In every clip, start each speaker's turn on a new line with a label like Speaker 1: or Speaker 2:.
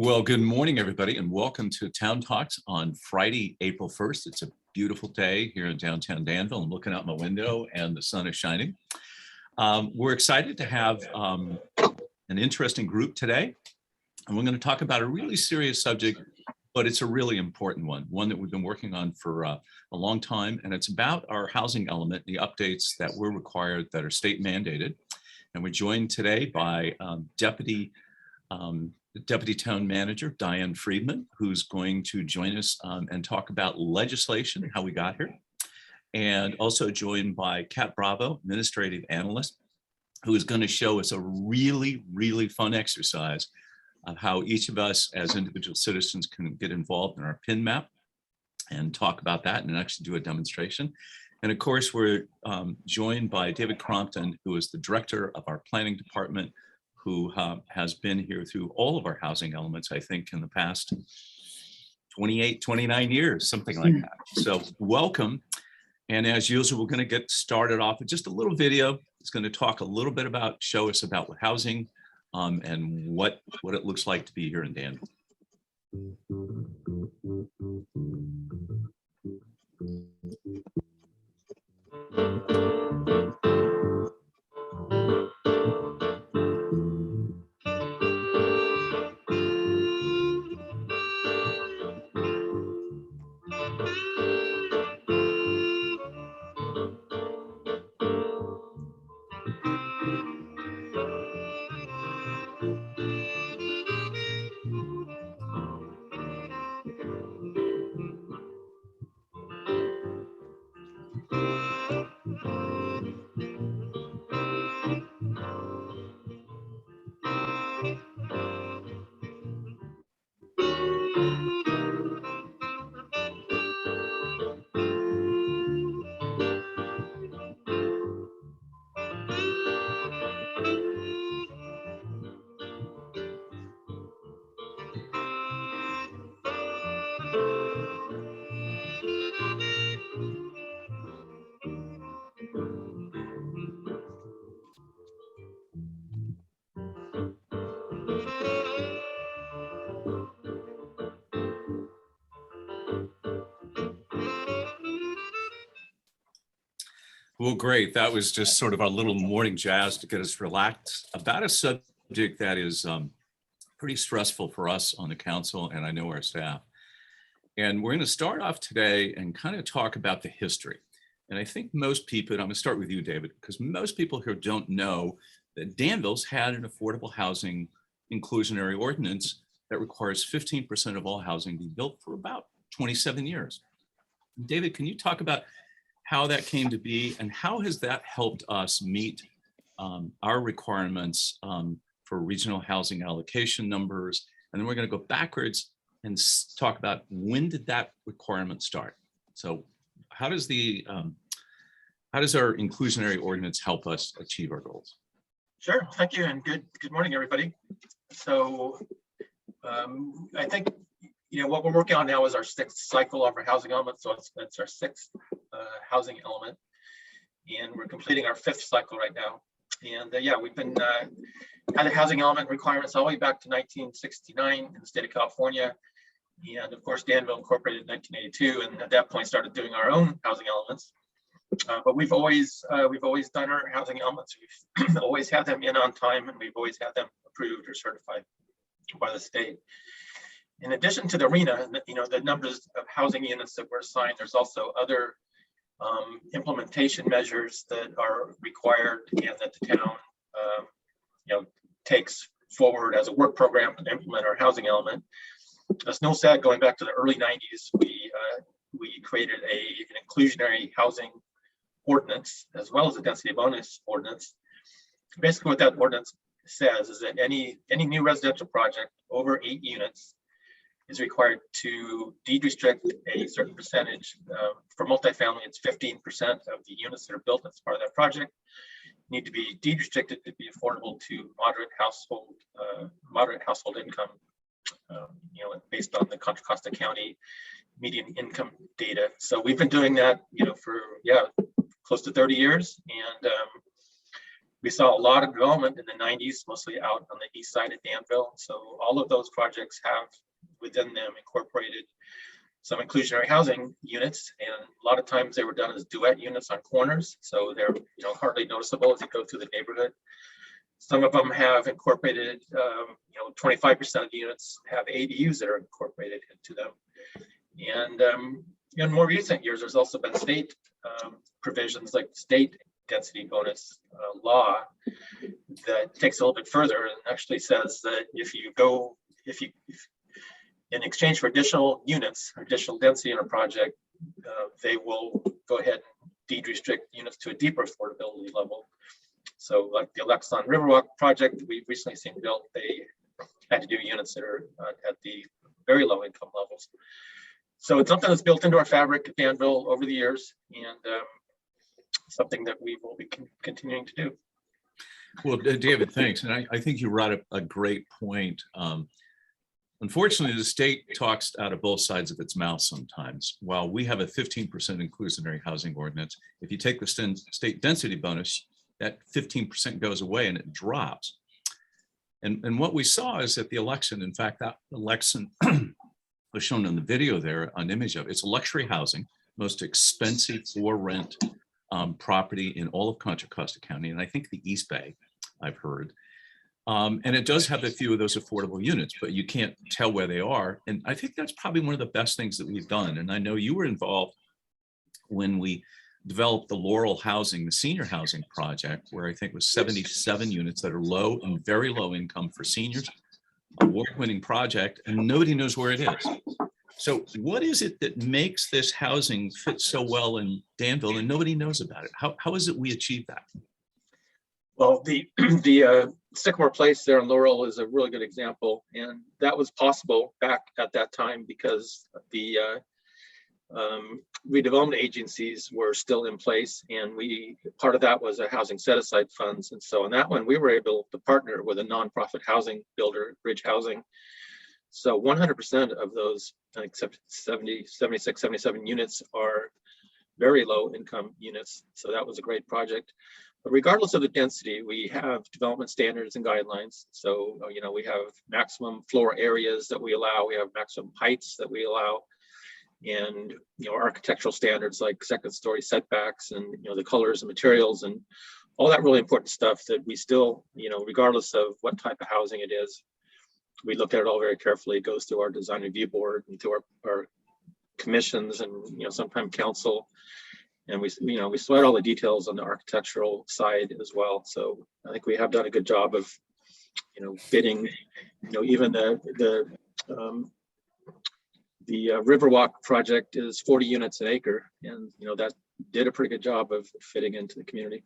Speaker 1: Well, good morning, everybody, and welcome to Town Talks on Friday, April 1st. It's a beautiful day here in downtown Danville. I'm looking out my window and the sun is shining. We're excited to have an interesting group today, and we're going to talk about a really serious subject, but it's a really important one that we've been working on for a long time, and it's about our housing element, the updates that we're required that are state mandated. And we're joined today by Deputy Town Manager Diane Friedmann, who's going to join us and talk about legislation, how we got here, and also joined by Cat Bravo, Administrative Analyst, who is going to show us a really, really fun exercise of how each of us as individual citizens can get involved in our PIN map and talk about that and actually do a demonstration. And of course, we're joined by David Crompton, who is the director of our planning department, who has been here through all of our housing elements, I think, in the past 28, 29 years, something like that. So welcome. And as usual, we're going to get started off with just a little video. It's going to talk a little bit about, show us about housing and what it looks like to be here in Danville. Well, great. That was just sort of our little morning jazz to get us relaxed about a subject that is pretty stressful for us on the council, and I know our staff. And we're going to start off today and kind of talk about the history. And I think most people, and I'm going to start with you, David, because most people here don't know that Danville's had an affordable housing inclusionary ordinance that requires 15% of all housing to be built for about 27 years. David, can you talk about how that came to be and how has that helped us meet our requirements for regional housing allocation numbers? And then we're going to go backwards and talk about when did that requirement start? So how does our inclusionary ordinance help us achieve our goals?
Speaker 2: Sure, thank you, and good morning, everybody. So I think what we're working on now is our sixth cycle of our housing element. So it's our sixth housing element, and we're completing our fifth cycle right now. And we've been had a housing element requirements all the way back to 1969 in the state of California, and of course Danville incorporated in 1982, and at that point started doing our own housing elements. But we've always done our housing elements. We've always had them in on time, and we've always had them approved or certified by the state. In addition to the RHNA, the numbers of housing units that were assigned, there's also other implementation measures that are required and that the town takes forward as a work program to implement our housing element. As Noel said, going back to the early 90s, we created an inclusionary housing ordinance as well as a density bonus ordinance. Basically what that ordinance says is that any new residential project over 8 units is required to deed restrict a certain percentage. For multifamily, it's 15% of the units that are built as part of that project need to be deed restricted to be affordable to moderate household income, based on the Contra Costa County median income data. So we've been doing that, for close to 30 years, and We saw a lot of development in the 90s, mostly out on the east side of Danville. So all of those projects have within them incorporated some inclusionary housing units, and a lot of times they were done as duet units on corners, so they're hardly noticeable as you go through the neighborhood. Some of them have incorporated, 25% of the units have ADUs that are incorporated into them. And in more recent years, there's also been state provisions like state density bonus law that takes a little bit further and actually says that if in exchange for additional units or additional density in a project, they will go ahead and deed restrict units to a deeper affordability level. So like the Alexon Riverwalk project that we've recently seen built, they had to do units that are at the very low income levels. So it's something that's built into our fabric at Danville over the years, and something that we will be continuing to do.
Speaker 1: Well, David, thanks. And I think you brought up a great point. Unfortunately, the state talks out of both sides of its mouth sometimes. While we have a 15% inclusionary housing ordinance, if you take the state density bonus, that 15% goes away and it drops. And what we saw is that the election, in fact, that election was shown in the video there, an image of it. It's luxury housing, most expensive for rent property in all of Contra Costa County, and I think the East Bay, I've heard. And it does have a few of those affordable units, but you can't tell where they are. And I think that's probably one of the best things that we've done. And I know you were involved when we developed the Laurel Housing, the senior housing project, where I think it was 77 units that are low and very low income for seniors, award-winning project, and nobody knows where it is. So what is it that makes this housing fit so well in Danville and nobody knows about it? How is it we achieve that?
Speaker 2: Well, the Sycamore Place there in Laurel is a really good example, and that was possible back at that time because the redevelopment agencies were still in place, and part of that was a housing set-aside funds. And so on that one, we were able to partner with a nonprofit housing builder, Bridge Housing. So 100% of those, except 76, 77 units are very low income units. So that was a great project. But regardless of the density, we have development standards and guidelines. So, we have maximum floor areas that we allow, we have maximum heights that we allow, and, architectural standards like second story setbacks and, the colors and materials and all that really important stuff that we still, regardless of what type of housing it is, we look at it all very carefully. It goes through our design review board and through our commissions and, sometimes council. And we sweat all the details on the architectural side as well. So I think we have done a good job of, bidding, even the Riverwalk project is 40 units an acre. And, that did a pretty good job of fitting into the community.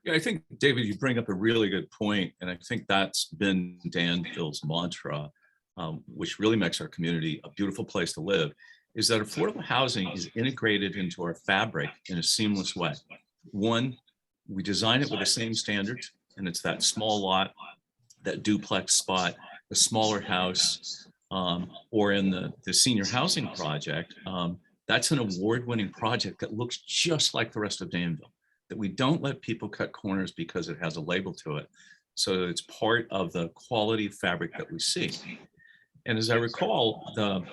Speaker 1: Yeah, I think, David, you bring up a really good point, and I think that's been Danville's mantra, which really makes our community a beautiful place to live, is that affordable housing is integrated into our fabric in a seamless way. One, we design it with the same standards, and it's that small lot, that duplex spot, the smaller house, or in the senior housing project, that's an award-winning project that looks just like the rest of Danville, that we don't let people cut corners because it has a label to it. So it's part of the quality fabric that we see. And as I recall, the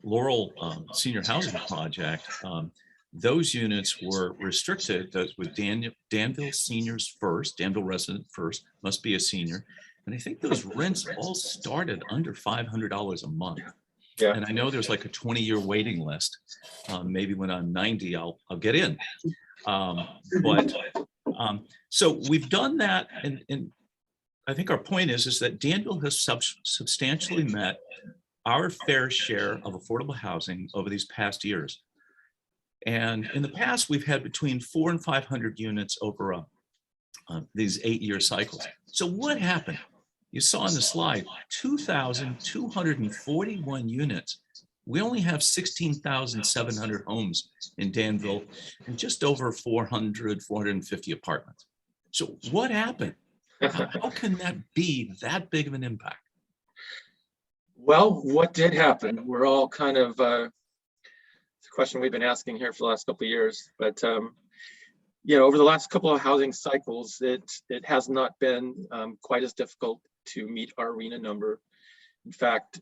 Speaker 1: Laurel Senior Housing Project, those units were restricted with Danville seniors first, Danville resident first, must be a senior. And I think those rents all started under $500 a month. Yeah. And I know there's like a 20-year waiting list. Maybe when I'm 90, I'll get in. So we've done that. And I think our point is that Danville has substantially met our fair share of affordable housing over these past years. And in the past, we've had between 400 and 500 units over these 8-year cycles. So what happened? You saw on the slide, 2,241 units. We only have 16,700 homes in Danville and just over 400, 450 apartments. So what happened? How can that be that big of an impact?
Speaker 2: Well, what did happen? We're all kind of, it's a question we've been asking here for the last couple of years, but over the last couple of housing cycles, it has not been quite as difficult to meet our RHNA number. In fact,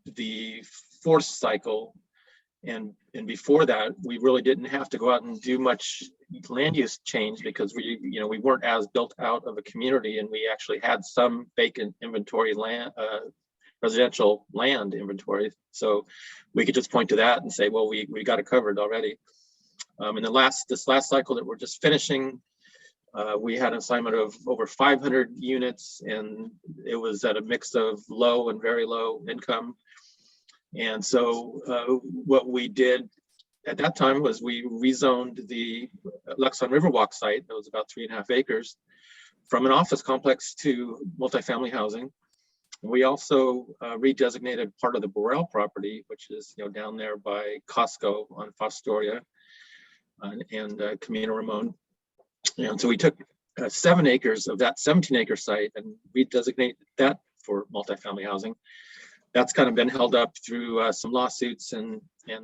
Speaker 2: the fourth cycle and before that, we really didn't have to go out and do much land use change because we weren't as built out of a community, and we actually had some vacant inventory land, residential land inventory. So we could just point to that and say, well, we got it covered already. In this last cycle that we're just finishing, we had an assignment of over 500 units, and it was at a mix of low and very low income. And so what we did at that time was we rezoned the Lexon Riverwalk site, that was about 3.5 acres, from an office complex to multifamily housing. We also redesignated part of the Burrell property, which is down there by Costco on Fostoria and Camino Ramon. And so we took 7 acres of that 17-acre site and redesignated that for multifamily housing. That's kind of been held up through some lawsuits and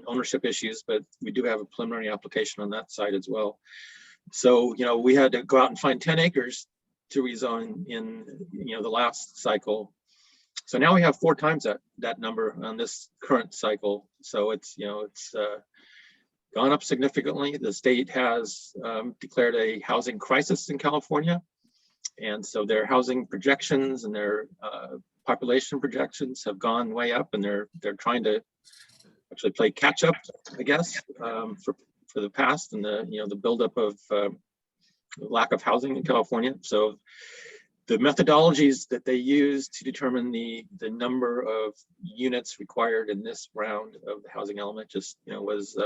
Speaker 2: ownership issues, but we do have a preliminary application on that site as well. So, we had to go out and find 10 acres to rezone in, the last cycle. So now we have 4 times that number on this current cycle. So it's gone up significantly. The state has declared a housing crisis in California. And so their housing projections and their population projections have gone way up, and they're trying to actually play catch up, I guess, for the past and the buildup of lack of housing in California. So the methodologies that they use to determine the number of units required in this round of the housing element just was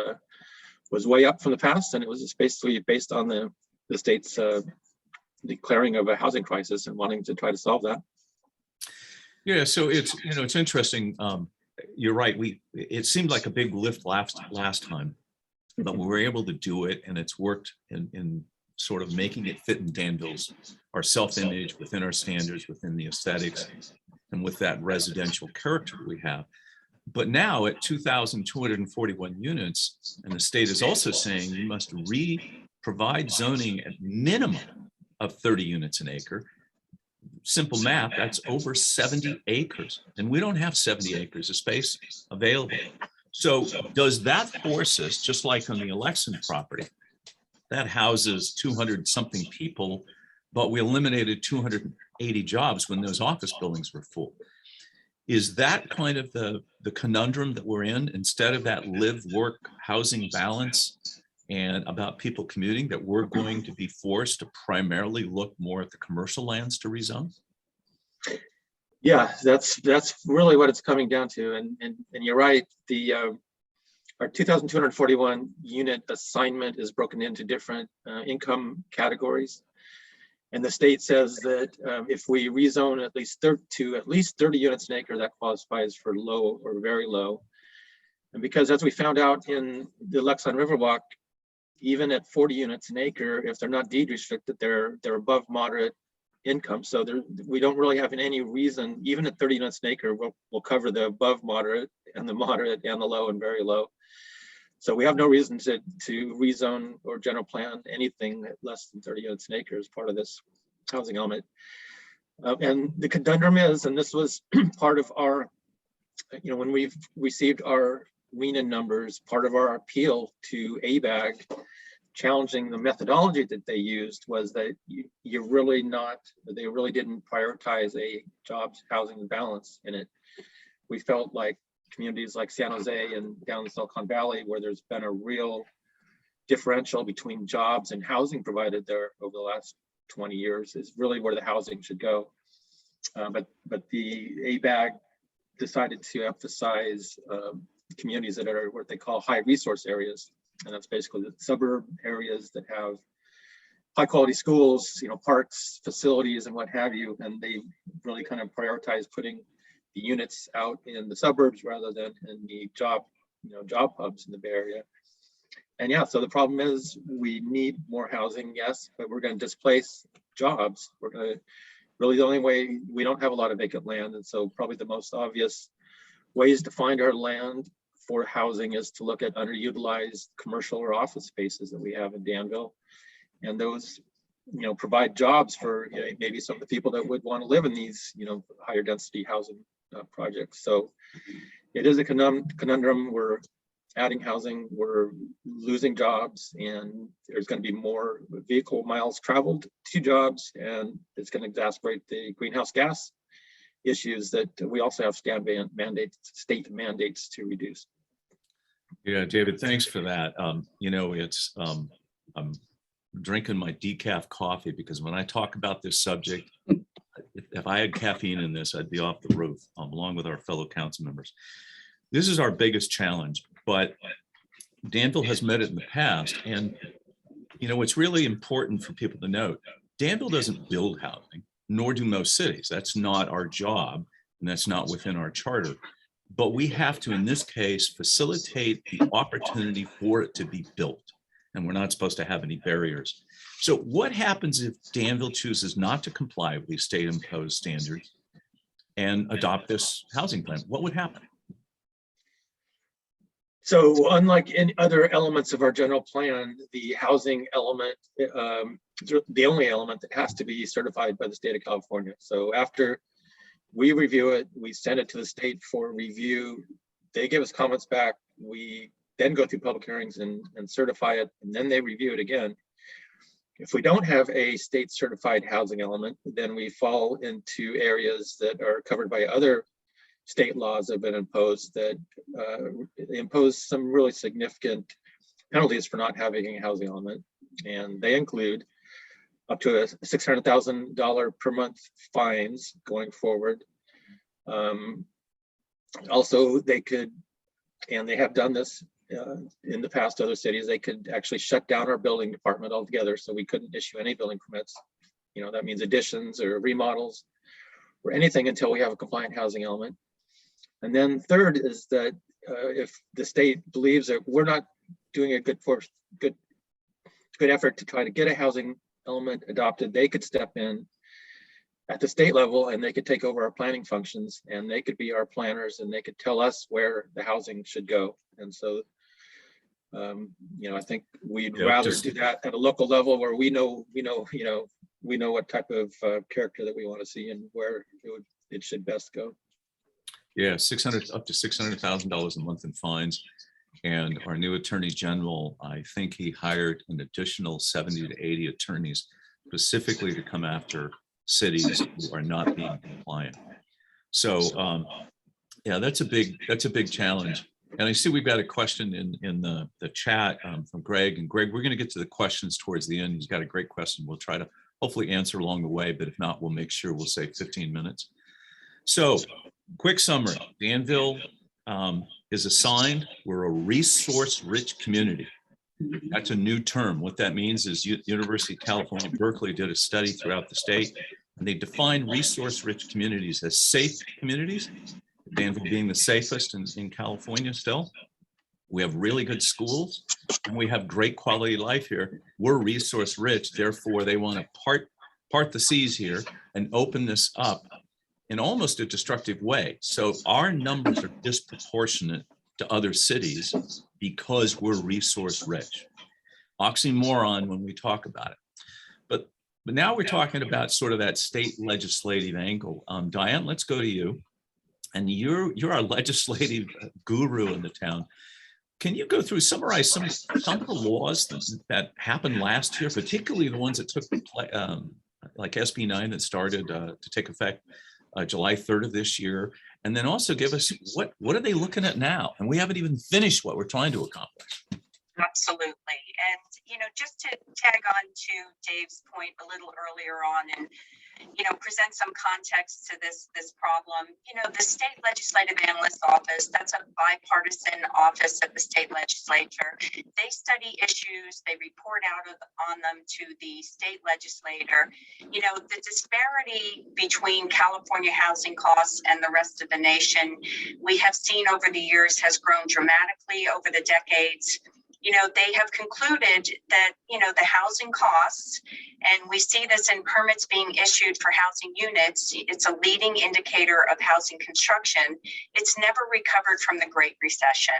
Speaker 2: way up from the past, and it was just basically based on the state's declaring of a housing crisis and wanting to try to solve that.
Speaker 1: Yeah, so it's interesting. You're right. It seemed like a big lift last time, but we were able to do it, and it's worked in sort of making it fit in Danville's, our self-image, within our standards, within the aesthetics, and with that residential character we have. But now at 2,241 units, and the state is also saying you must provide zoning at minimum of 30 units an acre. Simple math, that's over 70 acres. And we don't have 70 acres of space available. So does that force us, just like on the election property, that houses 200 something people, but we eliminated 280 jobs when those office buildings were full? Is that kind of the conundrum that we're in, instead of that live-work housing balance and about people commuting, that we're going to be forced to primarily look more at the commercial lands to rezone?
Speaker 2: Yeah, that's really what it's coming down to. And you're right, our 2,241 unit assignment is broken into different income categories. And the state says that if we rezone at least 30 units an acre, that qualifies for low or very low. And because, as we found out in the Lexon Riverwalk, even at 40 units an acre, if they're not deed restricted, they're above moderate income. So we don't really have any reason, even at 30 units an acre, we'll cover the above moderate and the moderate and the low and very low. So we have no reason to rezone or general plan anything at less than 30 units an acre as part of this housing element. And the conundrum is, and this was part of our, when we've received our RHNA numbers, part of our appeal to ABAG, challenging the methodology that they used, was that they really didn't prioritize a jobs housing balance in it. We felt like communities like San Jose and down in Silicon Valley, where there's been a real differential between jobs and housing provided there over the last 20 years, is really where the housing should go. But the ABAG decided to emphasize communities that are what they call high resource areas. And that's basically the suburb areas that have high quality schools, parks, facilities, and what have you. And they really kind of prioritize putting the units out in the suburbs rather than in the job hubs in the Bay Area. And yeah, so the problem is we need more housing, yes, but we're going to displace jobs. We're going to really, the only way, we don't have a lot of vacant land. And so probably the most obvious ways to find our land for housing is to look at underutilized commercial or office spaces that we have in Danville. And those, provide jobs for maybe some of the people that would want to live in these, higher density housing projects. So it is a conundrum. We're adding housing, we're losing jobs, and there's going to be more vehicle miles traveled to jobs, and it's going to exacerbate the greenhouse gas issues that we also have state mandates to reduce.
Speaker 1: Yeah, David, thanks for that. I'm drinking my decaf coffee because when I talk about this subject, if I had caffeine in this, I'd be off the roof, along with our fellow council members. This is our biggest challenge, but Danville has met it in the past. And, it's really important for people to note, Danville doesn't build housing, nor do most cities. That's not our job, and that's not within our charter. But we have to, in this case, facilitate the opportunity for it to be built. And we're not supposed to have any barriers. So what happens if Danville chooses not to comply with these state imposed standards and adopt this housing plan? What would happen?
Speaker 2: So unlike any other elements of our general plan, the housing element, the only element that has to be certified by the state of California. So after we review it, we send it to the state for review. They give us comments back. We then go through public hearings and certify it, and then they review it again. If we don't have a state certified housing element, then we fall into areas that are covered by other state laws that have been imposed that impose some really significant penalties for not having a housing element. And they include up to a $600,000 per month fines going forward. Also, they could, and they have done this in the past, other cities, they could actually shut down our building department altogether. So we couldn't issue any building permits. That means additions or remodels or anything until we have a compliant housing element. And then third is that if the state believes that we're not doing a good effort to try to get a housing element adopted, they could step in at the state level and they could take over our planning functions, and they could be our planners, and they could tell us where the housing should go. And so, I think we'd rather do that at a local level where we know what type of character that we want to see and where it should best go.
Speaker 1: Yeah, up to $600,000 a month in fines. And our new attorney general, I think he hired an additional 70 to 80 attorneys specifically to come after cities who are not being compliant. So yeah, that's a big challenge. And I see we've got a question in the chat from Greg. And Greg, we're going to get to the questions towards the end. He's got a great question. We'll try to hopefully answer along the way, but if not, we'll make sure we'll save 15 minutes. So quick summary, Danville is assigned, we're a resource-rich community. That's a new term. What that means is University of California, Berkeley did a study throughout the state, and they define resource-rich communities as safe communities, Danville being the safest in California still. We have really good schools, and we have great quality of life here. We're resource-rich, therefore they want to part the seas here and open this up in almost a destructive way. So our numbers are disproportionate to other cities because we're resource rich. Oxymoron when we talk about it. But now we're talking about sort of that state legislative angle. Diane, let's go to you. And you're our legislative guru in the town. Can you go through, summarize some of the laws that happened last year, particularly the ones that took like SB 9 that started to take effect July 3rd of this year, and then also give us what are they looking at now? And we haven't even finished what we're trying to accomplish.
Speaker 3: Absolutely. And, just to tag on to Dave's point a little earlier on and, present some context to this problem, the State Legislative Analyst Office, that's a bipartisan office of the state legislature. They study issues, they report out on them to the state legislator. The disparity between California housing costs and the rest of the nation, we have seen over the years has grown dramatically over the decades. they have concluded that, the housing costs, and we see this in permits being issued for housing units, it's a leading indicator of housing construction. It's never recovered from the Great Recession.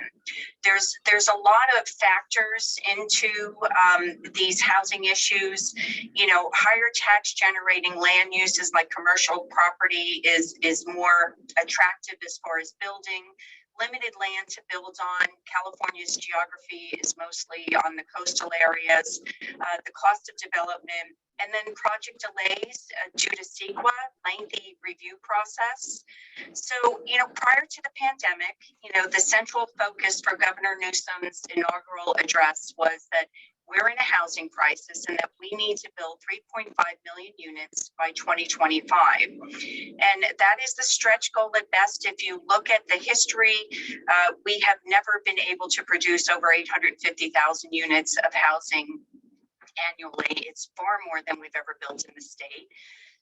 Speaker 3: There's a lot of factors into these housing issues. Higher tax generating land uses like commercial property is more attractive as far as building. Limited land to build on. California's geography is mostly on the coastal areas. The cost of development, and then project delays due to CEQA, lengthy review process. So, prior to the pandemic, the central focus for Governor Newsom's inaugural address was that we're in a housing crisis and that we need to build 3.5 million units by 2025. And that is the stretch goal at best. If you look at the history, we have never been able to produce over 850,000 units of housing annually. It's far more than we've ever built in the state.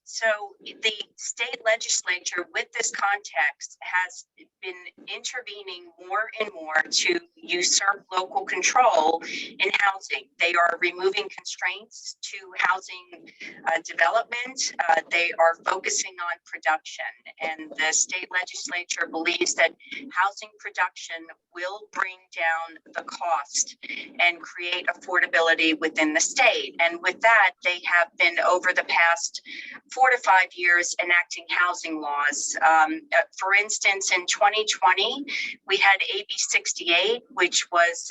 Speaker 3: So the state legislature, with this context, has been intervening more and more to usurp local control in housing. They are removing constraints to housing development. They are focusing on production. And the state legislature believes that housing production will bring down the cost and create affordability within the state. And with that, they have been, over the past 4 to 5 years, enacting housing laws. For instance, in 2020, we had AB 68, which was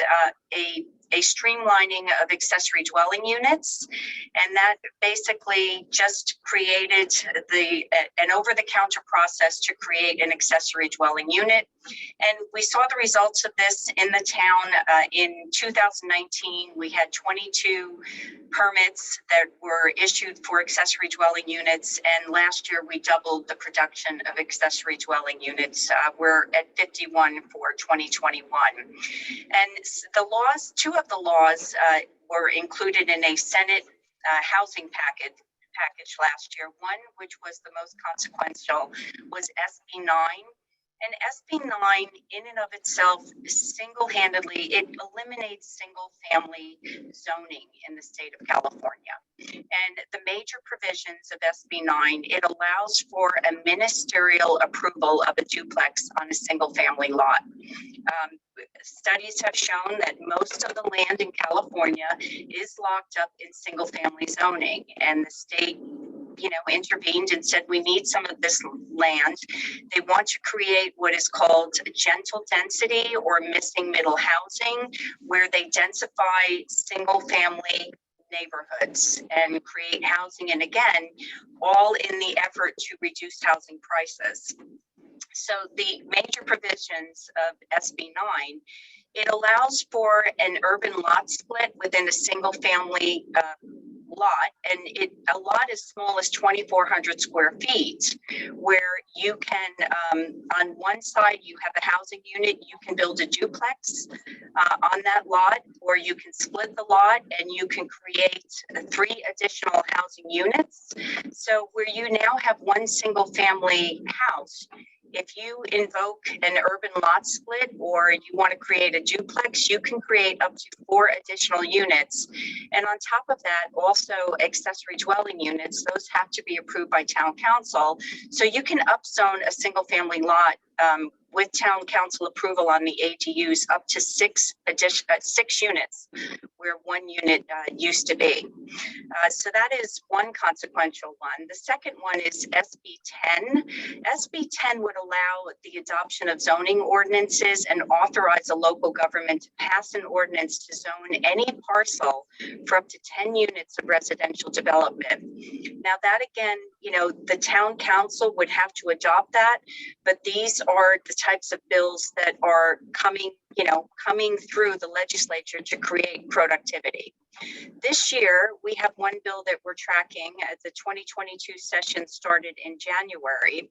Speaker 3: a streamlining of accessory dwelling units. And that basically just created an over-the-counter process to create an accessory dwelling unit. And we saw the results of this in the town. In 2019, we had 22 permits that were issued for accessory dwelling units. And last year, we doubled the production of accessory dwelling units. We're at 51 for 2021. And the laws, two of the laws were included in a Senate housing package last year. One, which was the most consequential, was SB 9. And SB 9, in and of itself, single-handedly, it eliminates single-family zoning in the state of California. And the major provisions of SB 9, it allows for a ministerial approval of a duplex on a single-family lot. Studies have shown that most of the land in California is locked up in single-family zoning, and the state intervened and said, we need some of this land. They want to create what is called gentle density or missing middle housing, where they densify single family neighborhoods and create housing. And again, all in the effort to reduce housing prices. So the major provisions of SB 9, it allows for an urban lot split within a single family lot, and a lot as small as 2,400 square feet, where you can, on one side, you have a housing unit, you can build a duplex on that lot, or you can split the lot and you can create 3 additional housing units. So where you now have one single family house, if you invoke an urban lot split or you want to create a duplex, you can create up to 4 additional units. And on top of that, also accessory dwelling units, those have to be approved by town council. So you can upzone a single family lot with town council approval on the ADUs up to 6 units, where 1 unit used to be. So that is one consequential one. The second one is SB 10. SB 10 would allow the adoption of zoning ordinances and authorize a local government to pass an ordinance to zone any parcel for up to 10 units of residential development. Now that again, the town council would have to adopt that, but these are the types of bills that are coming through the legislature to create productivity. This year, we have one bill that we're tracking. The 2022 session started in January.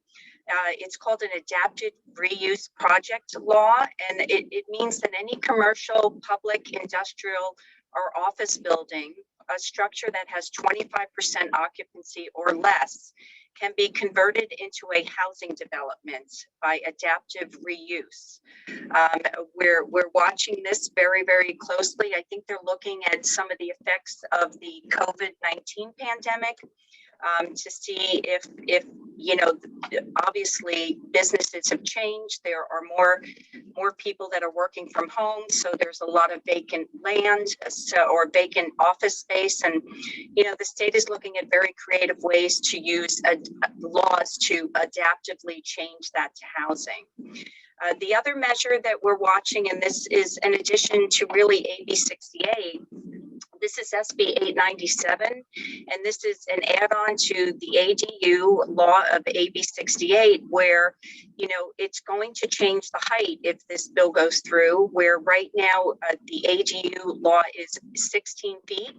Speaker 3: It's called an adapted reuse project law, and it means that any commercial, public, industrial, or office building, a structure that has 25% occupancy or less, can be converted into a housing development by adaptive reuse. We're watching this very, very closely. I think they're looking at some of the effects of the COVID-19 pandemic to see if obviously businesses have changed. There are more people that are working from home, so there's a lot of vacant land or vacant office space, and the state is looking at very creative ways to use laws to adaptively change that to housing. The other measure that we're watching, and this is in addition to really AB 68, this is SB 897, and this is an add-on to the ADU law of AB 68, where, it's going to change the height if this bill goes through, where right now the ADU law is 16 feet.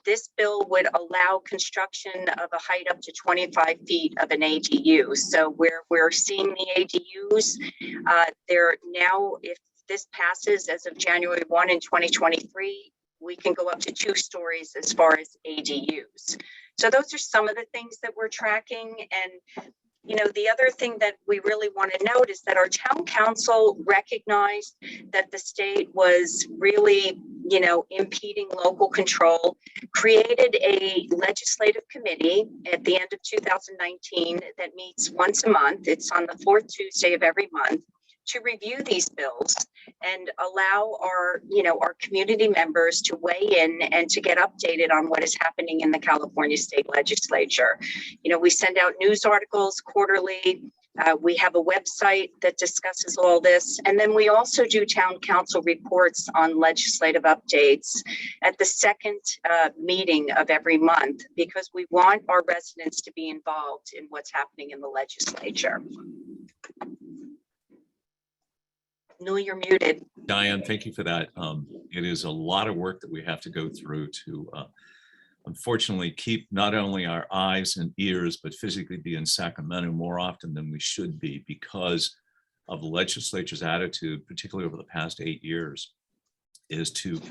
Speaker 3: This bill would allow construction of a height up to 25 feet of an ADU. So we're seeing the ADUs, they're now, if this passes as of January 1 in 2023, we can go up to 2 stories as far as ADUs. So those are some of the things that we're tracking. And, the other thing that we really want to note is that our town council recognized that the state was really, impeding local control, created a legislative committee at the end of 2019 that meets once a month. It's on the 4th Tuesday of every month, to review these bills and allow our community members to weigh in and to get updated on what is happening in the California State Legislature. We send out news articles quarterly. We have a website that discusses all this. And then we also do town council reports on legislative updates at the second meeting of every month, because we want our residents to be involved in what's happening in the legislature. No, you're muted.
Speaker 1: Diane, thank you for that. It is a lot of work that we have to go through to unfortunately keep not only our eyes and ears, but physically be in Sacramento more often than we should be, because of the legislature's attitude, particularly over the past 8 years, is to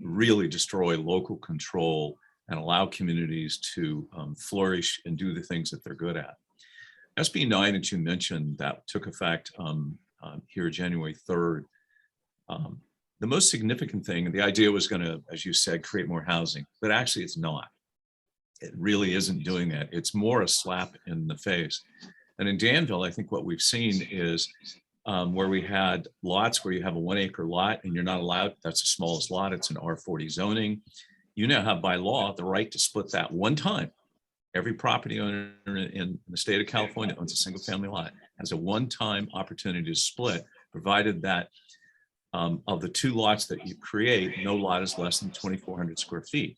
Speaker 1: really destroy local control and allow communities to flourish and do the things that they're good at. SB 9 that you mentioned, that took effect here January 3rd. The most significant thing, the idea was going to, as you said, create more housing, but actually it's not. It really isn't doing that. It's more a slap in the face. And in Danville, I think what we've seen is where we had lots where you have a 1 acre lot and you're not allowed, that's the smallest lot, it's an R40 zoning. You now have by law the right to split that one time. Every property owner in the state of California owns a single family lot, has a one-time opportunity to split, provided that of the 2 lots that you create, no lot is less than 2,400 square feet.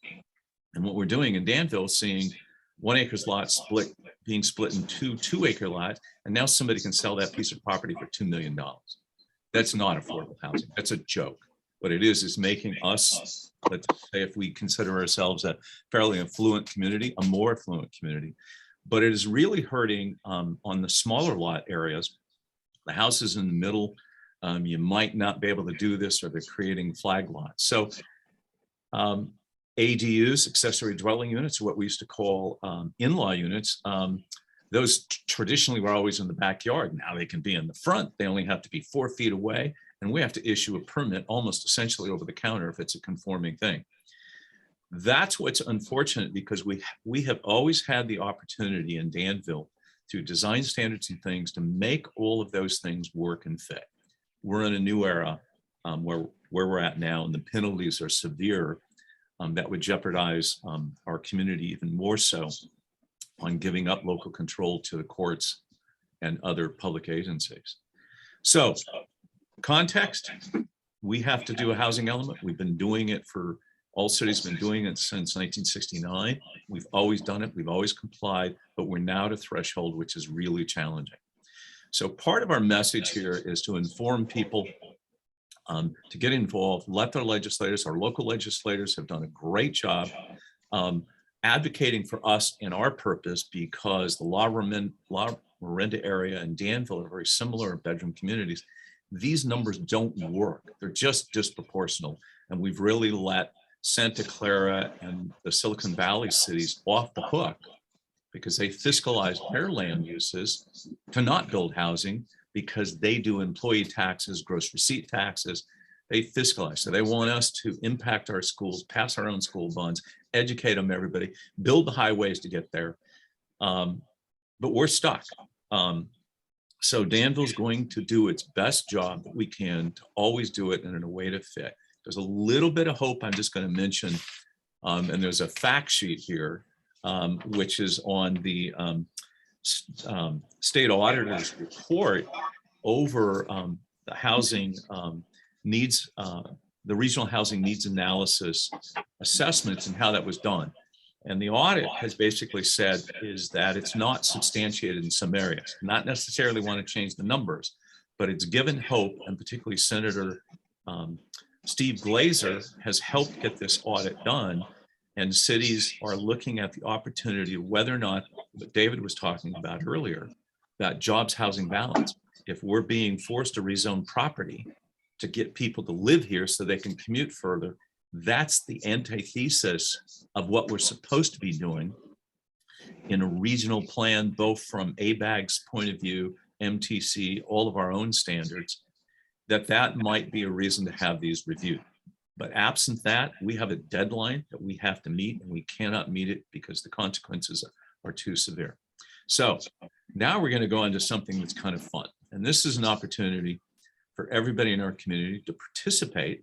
Speaker 1: And what we're doing in Danville is seeing 1 acre lots being split in 2 acre lots, and now somebody can sell that piece of property for $2 million. That's not affordable housing. That's a joke. What it is making us, let's say, if we consider ourselves a fairly affluent community, a more affluent community, but it is really hurting on the smaller lot areas, the houses in the middle. You might not be able to do this, or they're creating flag lots. So ADUs, accessory dwelling units, what we used to call in-law units, those traditionally were always in the backyard. Now they can be in the front. They only have to be 4 feet away, and we have to issue a permit almost essentially over the counter if it's a conforming thing. That's what's unfortunate, because we have always had the opportunity in Danville to design standards and things to make all of those things work and fit. We're in a new era where we're at now, and the penalties are severe. That would jeopardize our community even more so on giving up local control to the courts and other public agencies. So context, we have to do a housing element. We've been doing it for, all cities have been doing it since 1969. We've always done it. We've always complied, but we're now at a threshold which is really challenging. So part of our message here is to inform people to get involved, let their legislators, our local legislators have done a great job advocating for us and our purpose, because the La Miranda area and Danville are very similar bedroom communities. These numbers don't work. They're just disproportional. And we've really let Santa Clara and the Silicon Valley cities off the hook because they fiscalize their land uses to not build housing because they do employee taxes, gross receipt taxes. They fiscalize. So they want us to impact our schools, pass our own school bonds, educate them, everybody, build the highways to get there. But we're stuck. So Danville's going to do its best job that we can to always do it in a way to fit. There's a little bit of hope I'm just going to mention. And there's a fact sheet here, which is on the state auditor's report over the housing needs, the regional housing needs analysis assessments and how that was done. And the audit has basically said is that it's not substantiated in some areas, not necessarily want to change the numbers, but it's given hope, and particularly Senator Steve Glazer has helped get this audit done. And cities are looking at the opportunity of whether or not what David was talking about earlier, that jobs housing balance. If we're being forced to rezone property to get people to live here so they can commute further, that's the antithesis of what we're supposed to be doing in a regional plan, both from ABAG's point of view, MTC, all of our own standards, that might be a reason to have these reviewed. But absent that, we have a deadline that we have to meet, and we cannot meet it because the consequences are too severe. So now we're going to go on to something that's kind of fun. And this is an opportunity for everybody in our community to participate.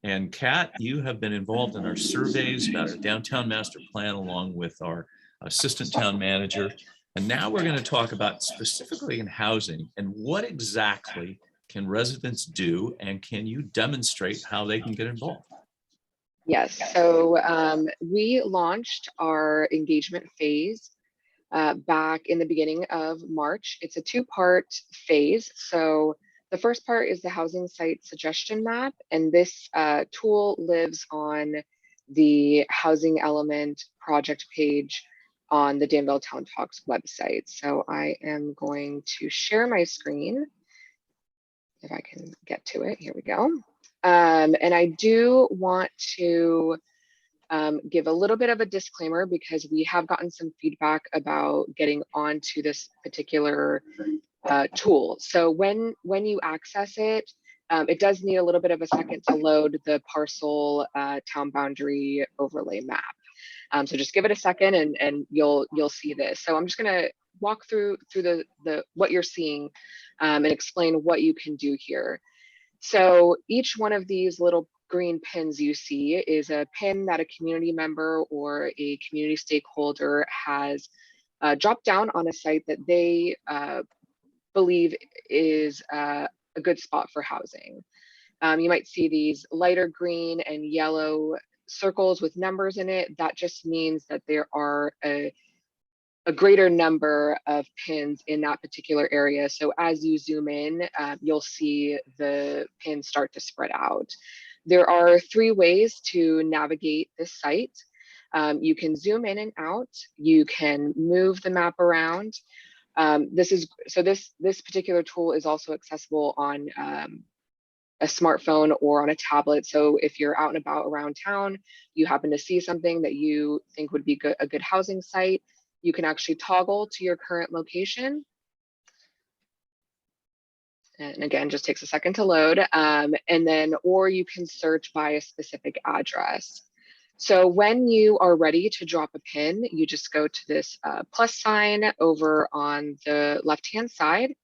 Speaker 1: And Kat, you have been involved in our surveys about our downtown master plan along with our assistant town manager. And now we're going to talk about specifically in housing and what exactly can residents do, and can you demonstrate how they can get involved?
Speaker 4: Yes, so we launched our engagement phase back in the beginning of March. It's a two-part phase. So the first part is the housing site suggestion map, and this tool lives on the housing element project page on the Danville Town Talks website. So I am going to share my screen. If I can get to it, here we go. And I do want to give a little bit of a disclaimer because we have gotten some feedback about getting onto this particular tool. So when you access it, it does need a little bit of a second to load the parcel town boundary overlay map. So just give it a second and you'll see this. So I'm just gonna walk through the what you're seeing and explain what you can do here. So each one of these little green pins you see is a pin that a community member or a community stakeholder has dropped down on a site that they believe is a good spot for housing. You might see these lighter green and yellow circles with numbers in it. That just means that there are a greater number of pins in that particular area. So as you zoom in, you'll see the pins start to spread out. There are 3 ways to navigate this site. You can zoom in and out. You can move the map around. This particular tool is also accessible on a smartphone or on a tablet. So if you're out and about around town, you happen to see something that you think would be a good housing site, you can actually toggle to your current location. And again, just takes a second to load. Or you can search by a specific address. So when you are ready to drop a pin, you just go to this plus sign over on the left-hand side.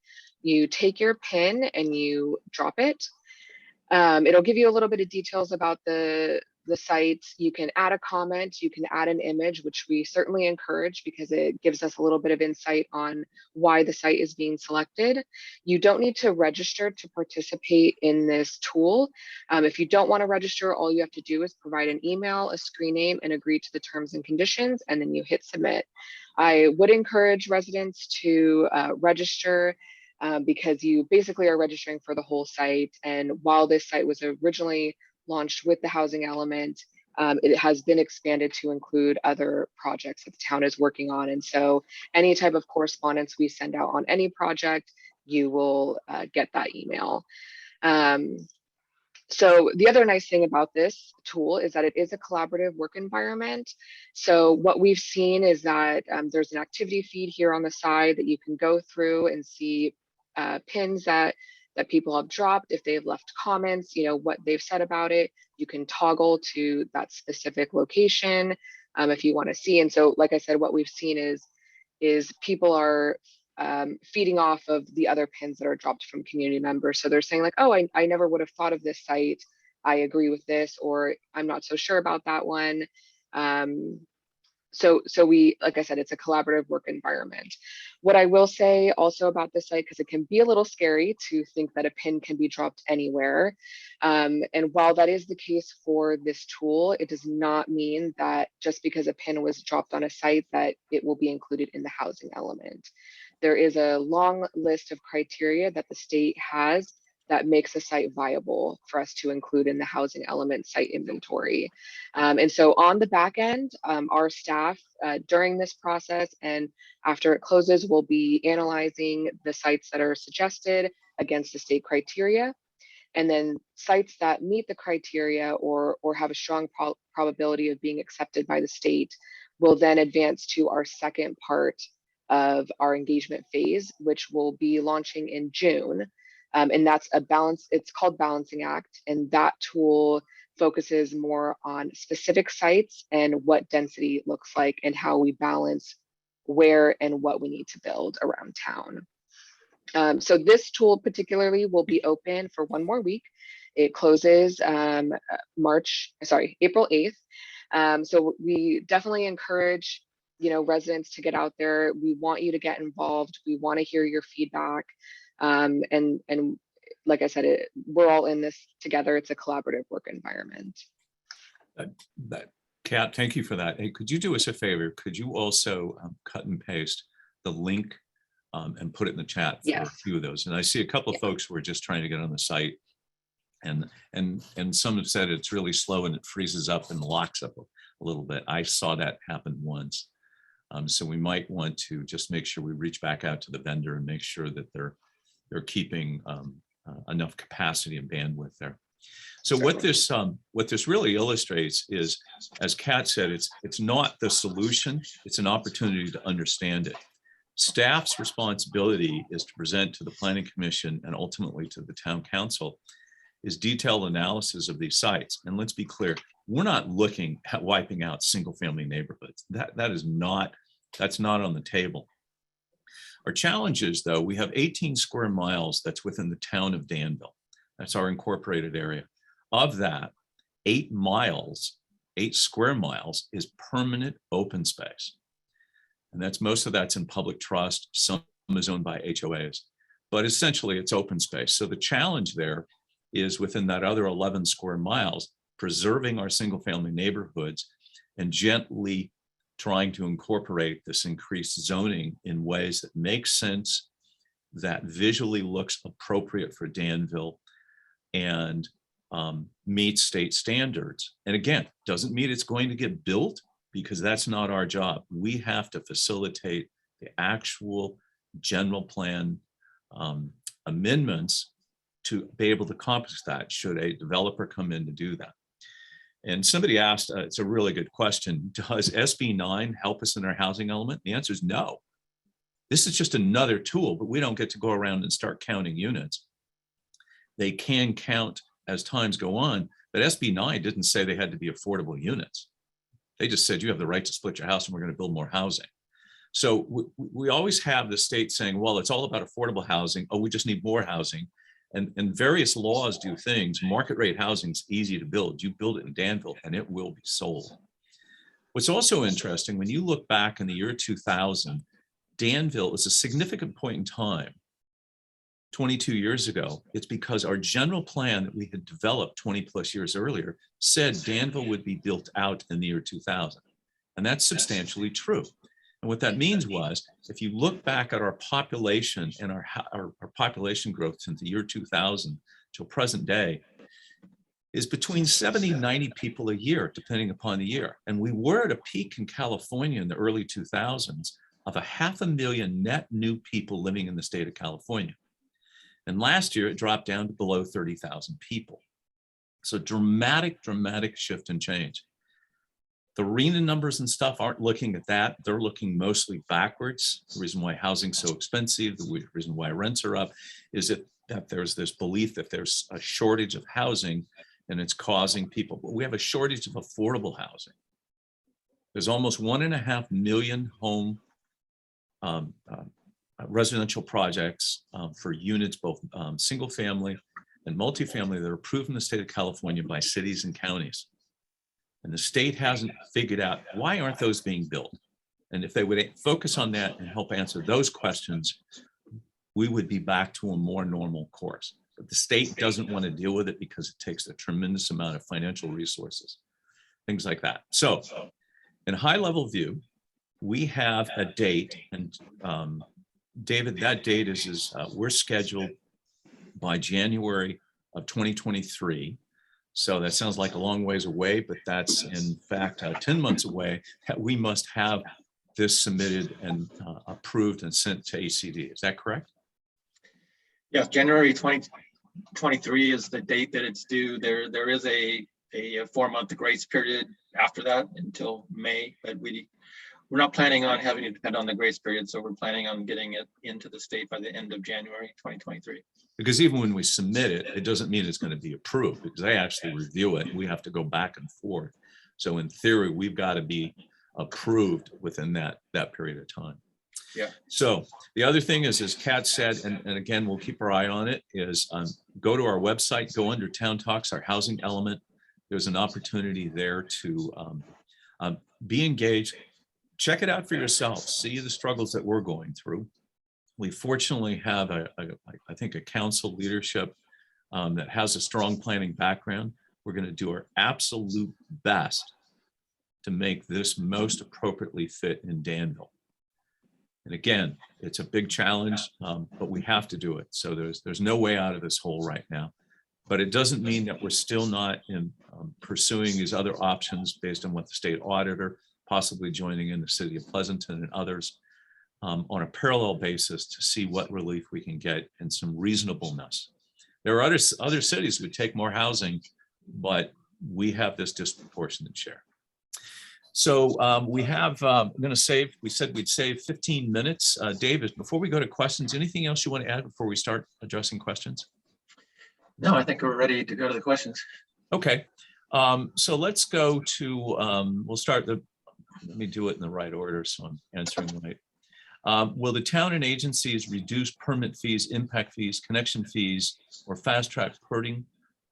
Speaker 4: You take your pin and you drop it. It'll give you a little bit of details about the site. You can add a comment, you can add an image, which we certainly encourage because it gives us a little bit of insight on why the site is being selected. You don't need to register to participate in this tool. If you don't want to register, all you have to do is provide an email, a screen name, and agree to the terms and conditions, and then you hit submit. I would encourage residents to register because you basically are registering for the whole site. And while this site was originally launched with the housing element, it has been expanded to include other projects that the town is working on. And so any type of correspondence we send out on any project, you will get that email. So the other nice thing about this tool is that it is a collaborative work environment. So what we've seen is that there's an activity feed here on the side that you can go through and see pins that people have dropped. If they've left comments, what they've said about it, you can toggle to that specific location if you want to see. And so, like I said, what we've seen is people are feeding off of the other pins that are dropped from community members. So they're saying like, oh, I never would have thought of this site. I agree with this, or I'm not so sure about that one. So we, like I said, it's a collaborative work environment. What I will say also about this site, because it can be a little scary to think that a pin can be dropped anywhere. And while that is the case for this tool, it does not mean that just because a pin was dropped on a site that it will be included in the housing element. There is a long list of criteria that the state has that makes a site viable for us to include in the housing element site inventory. And so on the back end, our staff during this process and after it closes will be analyzing the sites that are suggested against the state criteria. And then sites that meet the criteria or have a strong probability of being accepted by the state will then advance to our second part of our engagement phase, which will be launching in June. And that's it's called Balancing Act. And that tool focuses more on specific sites and what density looks like and how we balance where and what we need to build around town. So this tool particularly will be open for one more week. It closes April 8th. So we definitely encourage residents to get out there. We want you to get involved. We want to hear your feedback. And like I said, we're all in this together. It's a collaborative work environment.
Speaker 1: Kat, thank you for that. Hey, could you do us a favor? Could you also cut and paste the link and put it in the chat for a few of those? And I see a couple of folks who are just trying to get on the site, and some have said it's really slow and it freezes up and locks up a little bit. I saw that happen once. So we might want to just make sure we reach back out to the vendor and make sure that they're keeping enough capacity and bandwidth there. So what this really illustrates is, as Kat said, it's not the solution, it's an opportunity to understand it. Staff's responsibility is to present to the Planning Commission and ultimately to the Town Council is detailed analysis of these sites. And let's be clear, we're not looking at wiping out single family neighborhoods. That's not on the table. Our challenge is, though, we have 18 square miles that's within the town of Danville. That's our incorporated area. Of that, 8 square miles is permanent open space. And most of that's in public trust. Some is owned by HOAs, but essentially it's open space. So the challenge there is within that other 11 square miles, preserving our single family neighborhoods and gently trying to incorporate this increased zoning in ways that make sense, that visually looks appropriate for Danville and meets state standards. And again, doesn't mean it's going to get built, because that's not our job. We have to facilitate the actual general plan amendments to be able to accomplish that should a developer come in to do that. And somebody asked, it's a really good question, does SB 9 help us in our housing element? The answer is no. This is just another tool, but we don't get to go around and start counting units. They can count as times go on, but SB 9 didn't say they had to be affordable units. They just said you have the right to split your house and we're going to build more housing. So we always have the state saying, well, it's all about affordable housing. Oh, we just need more housing. And various laws do things. Market rate housing is easy to build. You build it in Danville and it will be sold. What's also interesting, when you look back in the year 2000, Danville is a significant point in time. 22 years ago, it's because our general plan that we had developed 20 plus years earlier said Danville would be built out in the year 2000. And that's substantially true. And what that means was, if you look back at our population and our population growth since the year 2000 till present day, is between 70 and 90 people a year, depending upon the year. And we were at a peak in California in the early 2000s of 500,000 net new people living in the state of California. And last year, it dropped down to below 30,000 people. So dramatic shift and change. The RENA numbers and stuff aren't looking at that. They're looking mostly backwards. The reason why housing's so expensive, the reason why rents are up is that there's this belief that there's a shortage of housing and it's causing people, but we have a shortage of affordable housing. There's almost 1.5 million home residential projects for units, both single family and multifamily, that are approved in the state of California by cities and counties. And the state hasn't figured out why aren't those being built. And if they would focus on that and help answer those questions, we would be back to a more normal course. But the state doesn't want to deal with it because it takes a tremendous amount of financial resources, things like that. So in a high level view, we have a date, and David, that date is we're scheduled by January of 2023. So that sounds like a long ways away, but that's in fact 10 months away. We must have this submitted and approved and sent to ACD. Is that correct?
Speaker 2: Yeah, January 2023 is the date that it's due. There is a 4-month grace period after that until May, but we're not planning on having it depend on the grace period. So we're planning on getting it into the state by the end of January 2023.
Speaker 1: Because even when we submit it, it doesn't mean it's going to be approved, because they actually review it. We have to go back and forth. So in theory, we've got to be approved within that period of time.
Speaker 2: Yeah.
Speaker 1: So the other thing is, as Kat said, and again, we'll keep our eye on it, is go to our website, go under Town Talks, our housing element. There's an opportunity there to be engaged. Check it out for yourself. See the struggles that we're going through. We fortunately have I think a council leadership that has a strong planning background. We're going to do our absolute best to make this most appropriately fit in Danville. And again, it's a big challenge, but we have to do it. So there's no way out of this hole right now. But it doesn't mean that we're still not pursuing these other options based on what the state auditor, possibly joining in the city of Pleasanton and others, on a parallel basis to see what relief we can get and some reasonableness. There are other cities who would take more housing, but we have this disproportionate share. So we have, we said we'd save 15 minutes. David, before we go to questions, anything else you want to add before we start addressing questions?
Speaker 2: No, I think we're ready to go to the questions.
Speaker 1: Okay, so let's go to, we'll start let me do it in the right order so I'm answering right. Will the town and agencies reduce permit fees, impact fees, connection fees, or fast track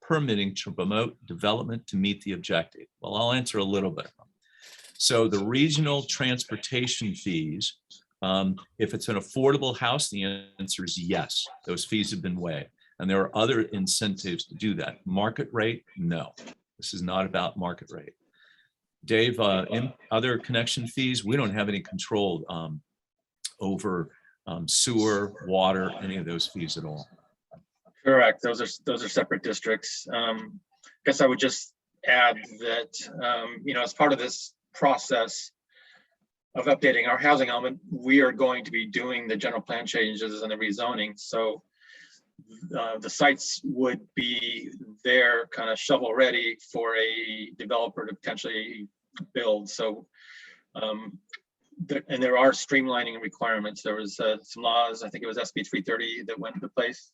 Speaker 1: permitting to promote development to meet the objective? Well, I'll answer a little bit. So the regional transportation fees, if it's an affordable house, the answer is yes. Those fees have been waived. And there are other incentives to do that. Market rate, no. This is not about market rate. Dave, in other connection fees, we don't have any control over sewer, water, any of those fees at all.
Speaker 2: Correct. Those are separate districts. I guess I would just add that as part of this process of updating our housing element, we are going to be doing the general plan changes and the rezoning. So the sites would be there kind of shovel ready for a developer to potentially build. So and there are streamlining requirements. There was some laws, I think it was SB 330 that went into place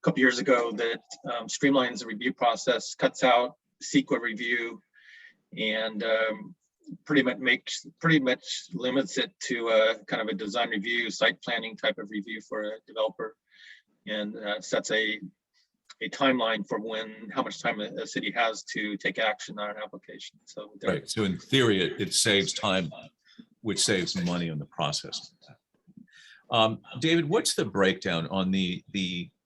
Speaker 2: a couple years ago that streamlines the review process, cuts out CEQA review, and pretty much limits it to a kind of a design review, site planning type of review for a developer, and sets a timeline for how much time a city has to take action on an application. So
Speaker 1: right. So in theory, it saves time, which saves money on the process. David, what's the breakdown on the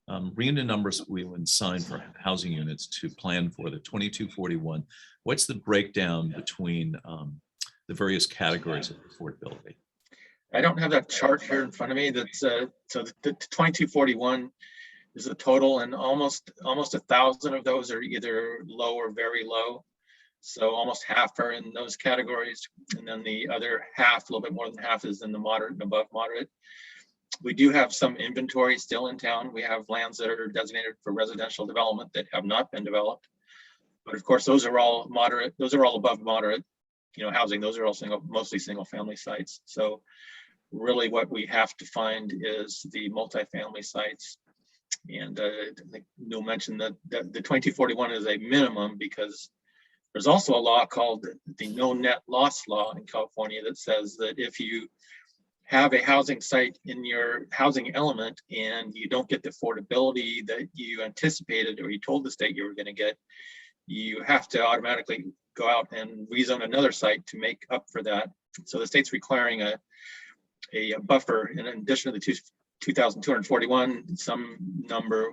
Speaker 1: RENA numbers that we would assign for housing units to plan for the 2241? What's the breakdown between the various categories of affordability?
Speaker 2: I don't have that chart here in front of me. That's so the 2241 is the total, and almost 1,000 of those are either low or very low. So almost half are in those categories, and then the other half, a little bit more than half, is in the moderate and above moderate. We do have some inventory still in town. We have lands that are designated for residential development that have not been developed. But of course, those are all moderate, those are all above moderate, housing. Those are all mostly single family sites. So really what we have to find is the multifamily sites. And I think Neil mentioned that the 2241 is a minimum, because there's also a law called the no net loss law in California that says that if you have a housing site in your housing element and you don't get the affordability that you anticipated or you told the state you were going to get, you have to automatically go out and rezone another site to make up for that. So the state's requiring a buffer in addition to the 2,241, some number.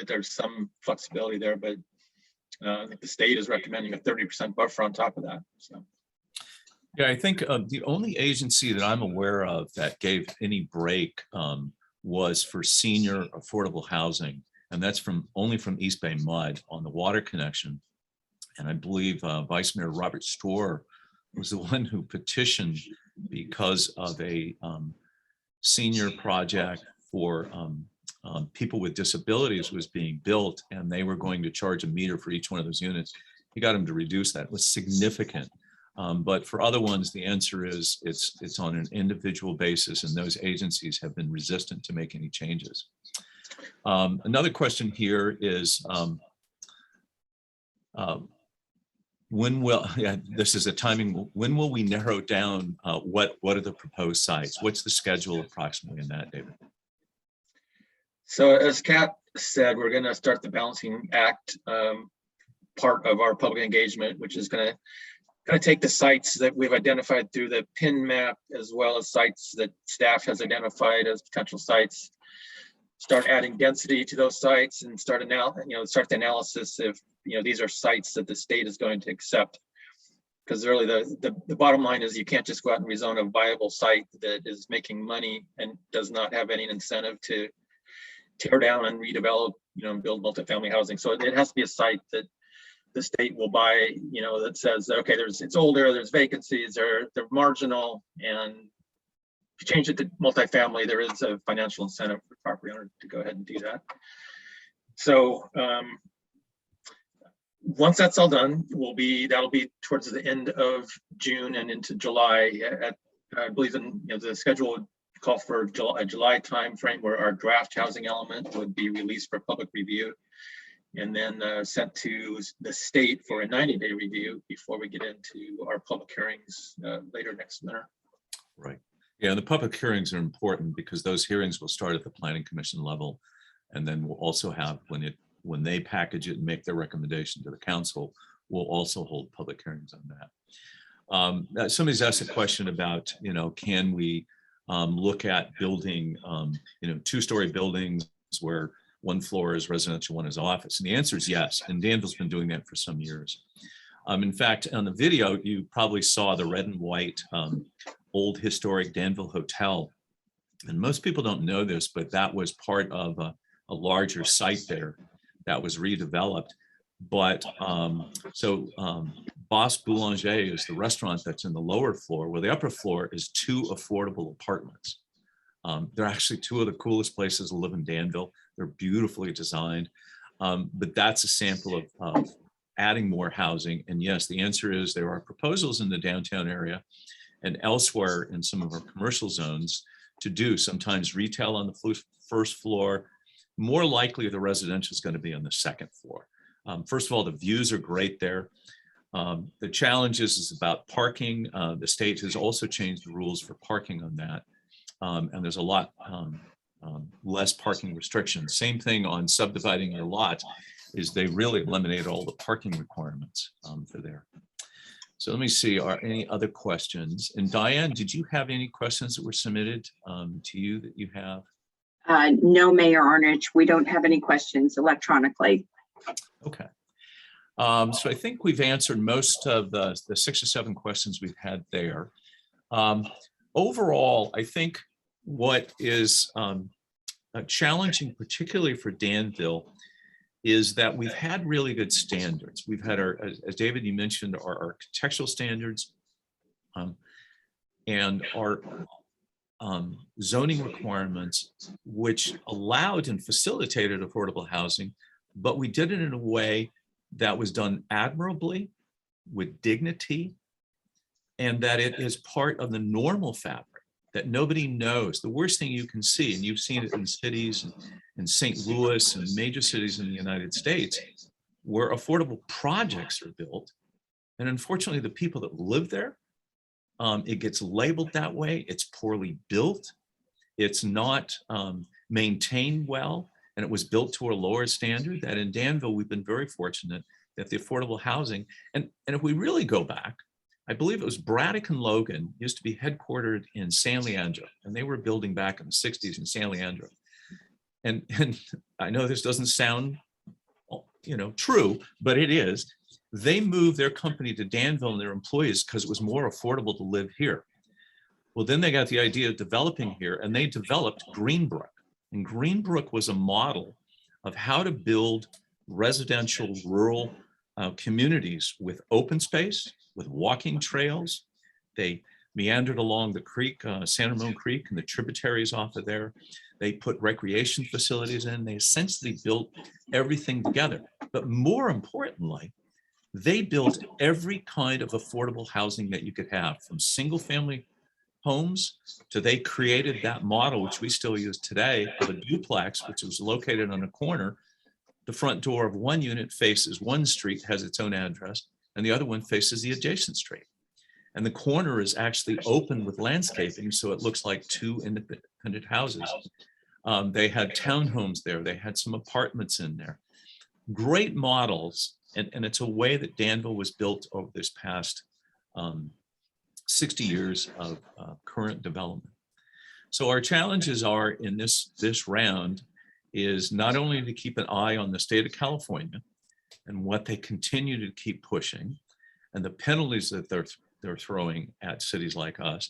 Speaker 2: There's some flexibility there, but I think the state is recommending a 30% buffer on top of that. So.
Speaker 1: Yeah, I think the only agency that I'm aware of that gave any break was for senior affordable housing, and that's only from East Bay Mud on the water connection. And I believe Vice Mayor Robert Storr was the one who petitioned because of a senior project for people with disabilities was being built, and they were going to charge a meter for each one of those units. He got him to reduce that. It was significant. But for other ones, the answer is it's on an individual basis, and those agencies have been resistant to make any changes. Another question here is, when will, this is a timing, when will we narrow down what are the proposed sites? What's the schedule approximately in that, David?
Speaker 2: So as Kat said, we're going to start the balancing act part of our public engagement, which is going to take the sites that we've identified through the PIN map, as well as sites that staff has identified as potential sites, start adding density to those sites, and start the analysis if these are sites that the state is going to accept. Because really the bottom line is you can't just go out and rezone a viable site that is making money and does not have any incentive to tear down and redevelop, and build multifamily housing. So it has to be a site that the state will buy, that says, okay, it's older, there's vacancies, they're marginal, and if you change it to multifamily, there is a financial incentive for the property owner to go ahead and do that. So once that's all done, that'll be towards the end of June and into July. I believe the schedule would call for a July timeframe where our draft housing element would be released for public review, and then sent to the state for a 90-day review before we get into our public hearings later next winter.
Speaker 1: Right. Yeah, and the public hearings are important because those hearings will start at the Planning Commission level, and then we'll also have, when they package it and make their recommendation to the council, we'll also hold public hearings on that. Somebody's asked a question about, can we look at building, two-story buildings where one floor is residential, one is office? And the answer is yes. And Danville's been doing that for some years. In fact, on the video, you probably saw the red and white old historic Danville Hotel. And most people don't know this, but that was part of a larger site there that was redeveloped. But Boss Boulanger is the restaurant that's in the lower floor, where the upper floor is 2 affordable apartments. They're actually 2 of the coolest places to live in Danville. They're beautifully designed, but that's a sample of adding more housing. And yes, the answer is there are proposals in the downtown area and elsewhere in some of our commercial zones to do sometimes retail on the first floor. More likely the residential is going to be on the second floor. First of all, the views are great there. The challenge is about parking. The state has also changed the rules for parking on that. And there's a lot less parking restrictions. Same thing on subdividing your lot, is they really eliminate all the parking requirements for there. So let me see, are any other questions? And Diane, did you have any questions that were submitted to you that you have?
Speaker 5: No, Mayor Arnerich, we don't have any questions electronically.
Speaker 1: Okay. So I think we've answered most of the 6 or 7 questions we've had there. Overall, I think what is challenging, particularly for Danville, is that we've had really good standards. We've had as David, you mentioned, our architectural standards and our zoning requirements, which allowed and facilitated affordable housing, but we did it in a way that was done admirably, with dignity, and that it is part of the normal fabric that nobody knows. The worst thing you can see, and you've seen it in cities, in St. Louis and major cities in the United States, where affordable projects are built. And unfortunately, the people that live there, it gets labeled that way. It's poorly built. It's not maintained well. And it was built to a lower standard. That in Danville, we've been very fortunate that the affordable housing, and if we really go back, I believe it was Braddock and Logan used to be headquartered in San Leandro, and they were building back in the 60s in San Leandro. And I know this doesn't sound, true, but it is. They moved their company to Danville and their employees because it was more affordable to live here. Well, then they got the idea of developing here, and they developed Greenbrook. And Greenbrook was a model of how to build residential rural communities with open space, with walking trails. They meandered along the creek, San Ramon Creek, and the tributaries off of there. They put recreation facilities in. They essentially built everything together. But more importantly, they built every kind of affordable housing that you could have, from single family homes to they created that model, which we still use today, of a duplex, which was located on a corner. The front door of one unit faces one street, has its own address, and the other one faces the adjacent street. And the corner is actually open with landscaping, so it looks like two independent houses. They had townhomes there. They had some apartments in there. Great models, and it's a way that Danville was built over this past 60 years of current development. So our challenges are in this round is not only to keep an eye on the state of California and what they continue to keep pushing and the penalties that they're throwing at cities like us,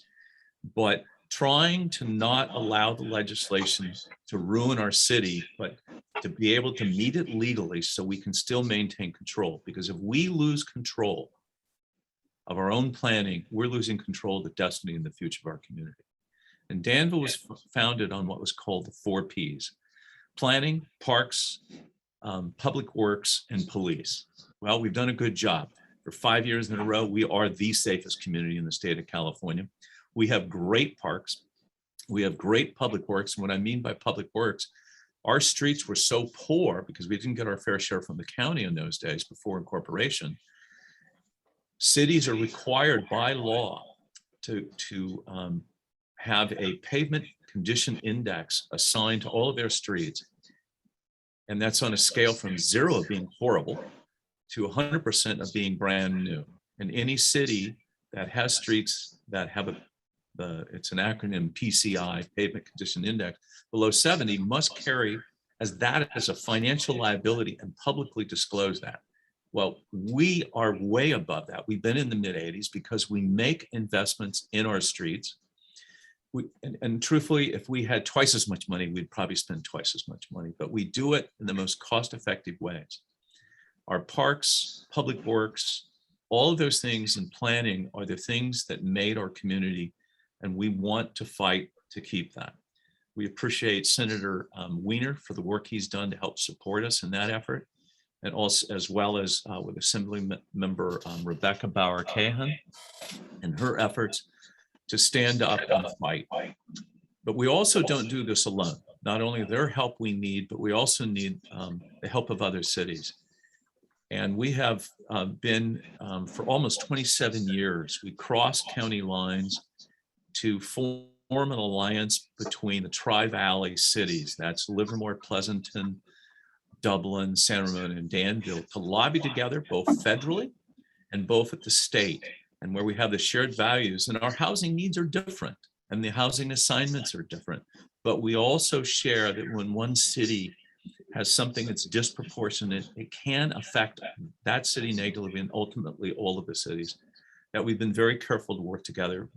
Speaker 1: but trying to not allow the legislation to ruin our city, but to be able to meet it legally so we can still maintain control. Because if we lose control of our own planning, we're losing control of the destiny and the future of our community. And Danville was founded on what was called the 4 Ps: planning, parks, public works, and police. Well, we've done a good job. For 5 years in a row, we are the safest community in the state of California. We have great parks. We have great public works. And what I mean by public works, our streets were so poor because we didn't get our fair share from the county in those days before incorporation. Cities are required by law to have a pavement condition index assigned to all of their streets. And that's on a scale from 0 of being horrible to 100% of being brand new. And any city that has streets that have it's an acronym PCI, pavement condition index, below 70 must carry that as a financial liability and publicly disclose that. Well, we are way above that. We've been in the mid-80s because we make investments in our streets. And truthfully, if we had twice as much money, we'd probably spend twice as much money, but we do it in the most cost-effective ways. Our parks, public works, all of those things in planning are the things that made our community, and we want to fight to keep that. We appreciate Senator Weiner for the work he's done to help support us in that effort, and also as well as with Assembly Member Rebecca Bauer-Cahan and her efforts to stand up and fight. But we also don't do this alone. Not only their help we need, but we also need the help of other cities. And we have been for almost 27 years, we crossed county lines to form an alliance between the Tri-Valley cities, that's Livermore, Pleasanton, Dublin, San Ramon, and Danville, to lobby together both federally and both at the state, and where we have the shared values. And our housing needs are different and the housing assignments are different, but we also share that when one city has something that's disproportionate, it can affect that city negatively and ultimately all of the cities. That we've been very careful to work together.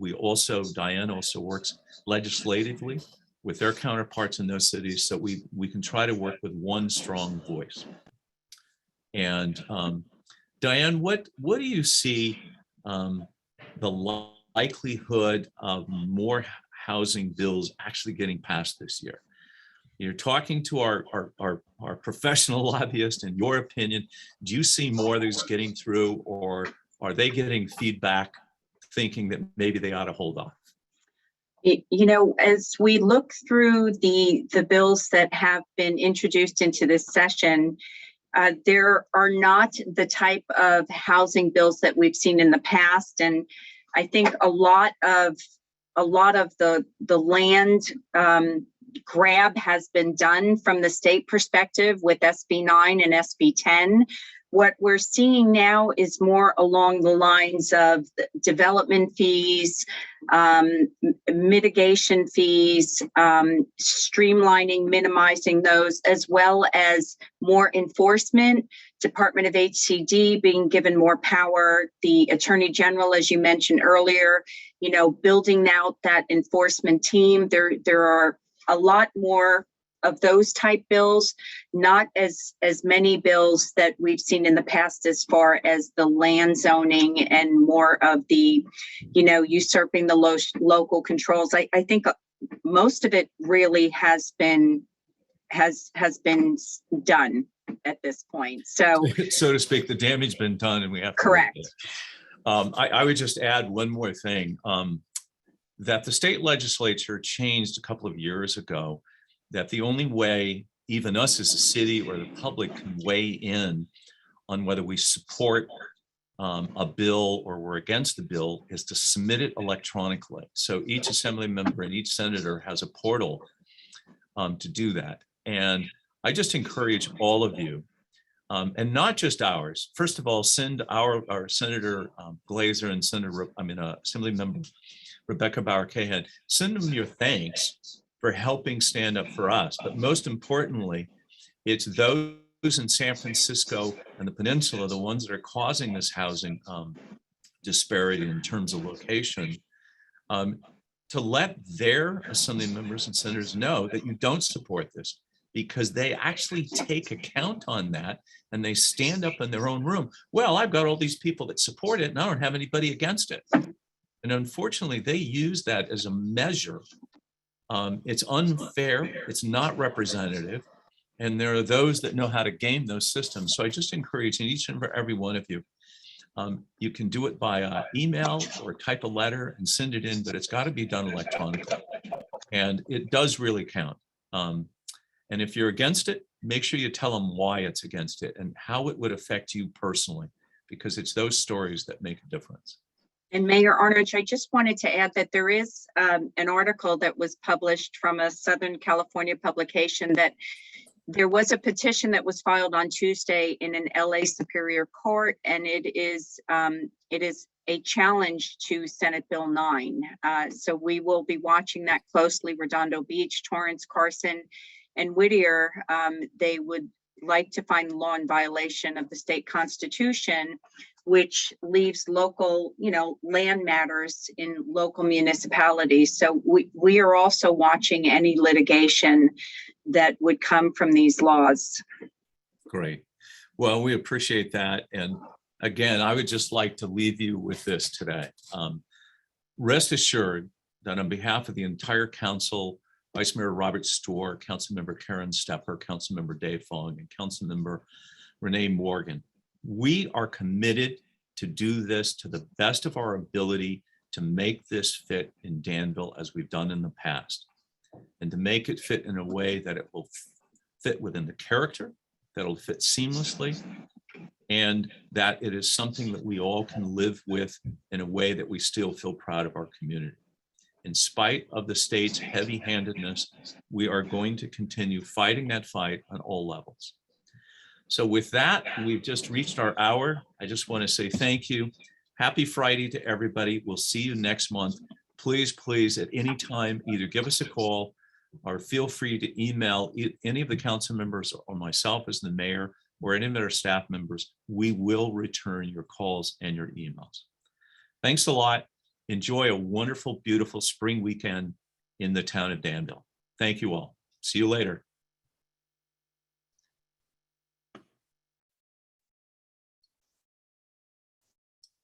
Speaker 1: Diane also works legislatively with their counterparts in those cities, so we can try to work with one strong voice. And Diane, what do you see the likelihood of more housing bills actually getting passed this year? You're talking to our professional lobbyist. In your opinion, do you see more that is getting through, or are they getting feedback thinking that maybe they ought to hold off?
Speaker 5: You know, as we look through the bills that have been introduced into this session, there are not the type of housing bills that we've seen in the past, and I think a lot of the land grab has been done from the state perspective with SB 9 and SB 10. What we're seeing now is more along the lines of development fees, mitigation fees, streamlining, minimizing those, as well as more enforcement. Department of HCD being given more power, the Attorney General, as you mentioned earlier, you know, building out that enforcement team. There are a lot more of those type bills, not as many bills that we've seen in the past as far as the land zoning and more of the, you know, usurping the local controls. I think most of it really has been done at this point. So
Speaker 1: so to speak, the damage been done, and we have to
Speaker 5: correct.
Speaker 1: I would just add one more thing, that the state legislature changed a couple of years ago, that the only way even us as a city or the public can weigh in on whether we support a bill or we're against the bill is to submit it electronically. So each assembly member and each senator has a portal to do that. And I just encourage all of you, and not just ours. First of all, send our Senator Glazer and Assembly Member Rebecca Bauer-Cahan, send them your thanks for helping stand up for us. But most importantly, it's those in San Francisco and the peninsula, the ones that are causing this housing disparity in terms of location, to let their assembly members and senators know that you don't support this, because they actually take account on that and they stand up in their own room. Well, I've got all these people that support it and I don't have anybody against it. And unfortunately, they use that as a measure. It's unfair, it's not representative, and there are those that know how to game those systems. So I just encourage each and every one of you, you can do it by email or type a letter and send it in, but it's got to be done electronically. And it does really count. And if you're against it, make sure you tell them why it's against it and how it would affect you personally, because it's those stories that make a difference.
Speaker 5: And Mayor Arnerich, I just wanted to add that there is an article that was published from a Southern California publication that there was a petition that was filed on Tuesday in an LA Superior Court, and it is a challenge to Senate Bill 9. So we will be watching that closely. Redondo Beach, Torrance, Carson, and Whittier, they would like to find the law in violation of the state constitution, which leaves local, land matters in local municipalities. So we are also watching any litigation that would come from these laws.
Speaker 1: Great. Well, we appreciate that. And again, I would just like to leave you with this today. Rest assured that on behalf of the entire council, Vice Mayor Robert Storr, Councilmember Karen Stepper, Councilmember Dave Fong, and Councilmember Renee Morgan, we are committed to do this to the best of our ability to make this fit in Danville as we've done in the past, and to make it fit in a way that it will fit within the character, that it'll fit seamlessly, and that it is something that we all can live with in a way that we still feel proud of our community. In spite of the state's heavy-handedness, we are going to continue fighting that fight on all levels. So with that, we've just reached our hour. I just want to say thank you. Happy Friday to everybody. We'll see you next month. Please, at any time, either give us a call or feel free to email any of the council members or myself as the mayor or any of our staff members. We will return your calls and your emails. Thanks a lot. Enjoy a wonderful, beautiful spring weekend in the town of Danville. Thank you all. See you later.